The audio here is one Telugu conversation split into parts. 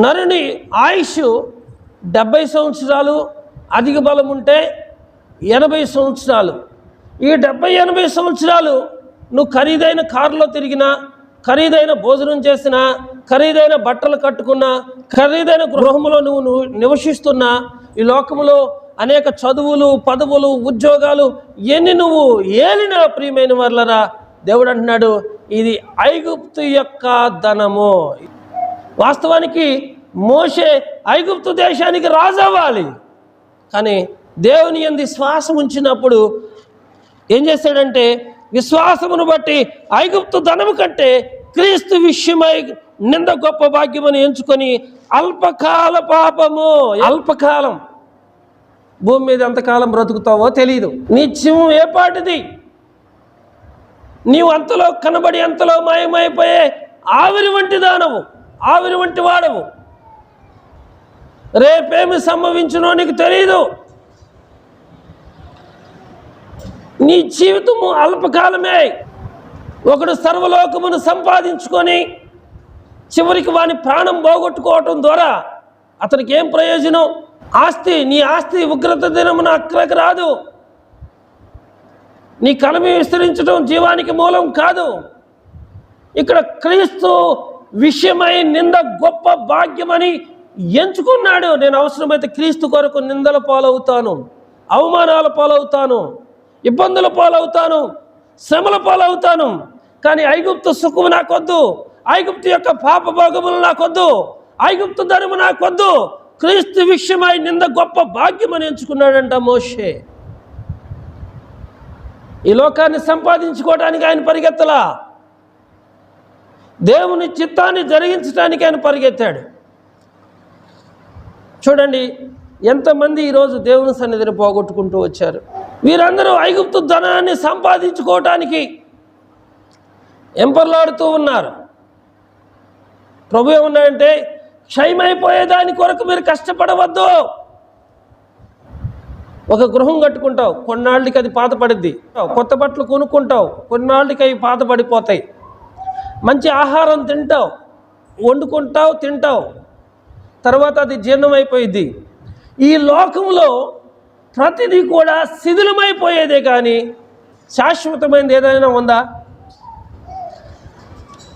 నరుని ఆయుష్ 70 సంవత్సరాలు, అధిక బలం ఉంటే 80 సంవత్సరాలు. ఈ 70-80 సంవత్సరాలు నువ్వు ఖరీదైన కారులో తిరిగినా, ఖరీదైన భోజనం చేసినా, ఖరీదైన బట్టలు కట్టుకున్నా, ఖరీదైన గృహంలో నువ్వు నివసిస్తున్నా, ఈ లోకంలో అనేక చదువులు, పదవులు, ఉద్యోగాలు ఎన్ని నువ్వు ఏలినా ప్రియమైన వాళ్ళరా, దేవుడు అంటున్నాడు ఇది ఐగుప్తు యొక్క ధనము. వాస్తవానికి మోషే ఐగుప్తు దేశానికి రాజు అవ్వాలి, కానీ దేవుని యందు విశ్వాసం ఉంచినప్పుడు ఏం చేశాడంటే, విశ్వాసమును బట్టి ఐగుప్తు ధనము కంటే క్రీస్తు విషయమై నింద గొప్ప భాగ్యమని ఎంచుకొని అల్పకాల పాపము. అల్పకాలం, భూమి మీద ఎంతకాలం బ్రతుకుతావో తెలియదు. నీ జీవం ఏ పాటిది, నీవు అంతలో కనబడి అంతలో మాయమైపోయే ఆవిరి వంటి దానవు, ఆవిరి వంటి వాడవు. రేపేమి సంభవించునో నీకు తెలియదు. నీ జీవితము అల్పకాలమే. ఒకడు సర్వలోకమును సంపాదించుకొని చివరికి వాని ప్రాణం పోగొట్టుకోవటం ద్వారా అతనికి ఏం ప్రయోజనం? ఆస్తి, నీ ఆస్తి ఉగ్రత దినమున అక్కడికి రాదు. నీ కలమి విస్తరించడం జీవానికి మూలం కాదు. ఇక్కడ క్రీస్తు విషయమై నింద గొప్ప భాగ్యమని ఎంచుకున్నాడు. నేను అవసరమైతే క్రీస్తు కొరకు నిందల పాలవుతాను, అవమానాల పాలవుతాను, ఇబ్బందుల పాలవుతాను, శ్రమల పాలవుతాను, కానీ ఐగుప్తు సుఖము నాకొద్దు, ఐగుప్తు యొక్క పాప భోగములు నాకొద్దు, ఐగుప్తు ధనము నాకొద్దు. క్రీస్తు విషయమై నింద గొప్ప భాగ్యమని ఎంచుకున్నాడంట మోషే. ఈ లోకాన్ని సంపాదించుకోవడానికి ఆయన పరిగెత్తలా, దేవుని చిత్తాన్ని జరిగించడానికి ఆయన పరిగెత్తాడు. చూడండి ఎంతమంది ఈరోజు దేవుని సన్నిధిని పోగొట్టుకుంటూ వచ్చారు. వీరందరూ ఐగుప్తు ధనాన్ని సంపాదించుకోవటానికి ఎంపర్లాడుతూ ఉన్నారు. ప్రభు ఏమన్నాడంటే, క్షయమైపోయేదాని కొరకు మీరు కష్టపడవద్దు. ఒక గృహం కట్టుకుంటావు, కొన్నాళ్ళకి అది పాతపడిద్ది. కొత్త బట్టలు కొనుక్కుంటావు, కొన్నాళ్ళకి అవి పాతపడిపోతాయి. మంచి ఆహారం తింటావు, వండుకుంటావు, తింటావు, తర్వాత అది జీర్ణమైపోయిద్ది. ఈ లోకంలో ప్రతిదీ కూడా శిథిలమైపోయేదే కానీ శాశ్వతమైనది ఏదైనా ఉందా?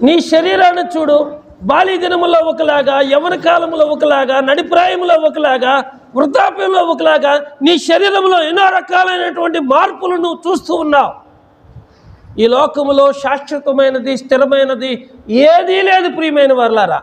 నీ శరీరాన్ని చూడు, బాల్య దినములో ఒకలాగా, యవ్వన కాలంలో ఒకలాగా, నడిప్రాయంలో ఒకలాగా, వృద్ధాప్యంలో ఒకలాగా నీ శరీరంలో ఎన్నో రకాలైనటువంటి మార్పులు నువ్వు చూస్తూ ఉన్నావు. ఈ లోకములో శాశ్వతమైనది, స్థిరమైనది ఏదీ లేదు ప్రియమైన వర్లారా.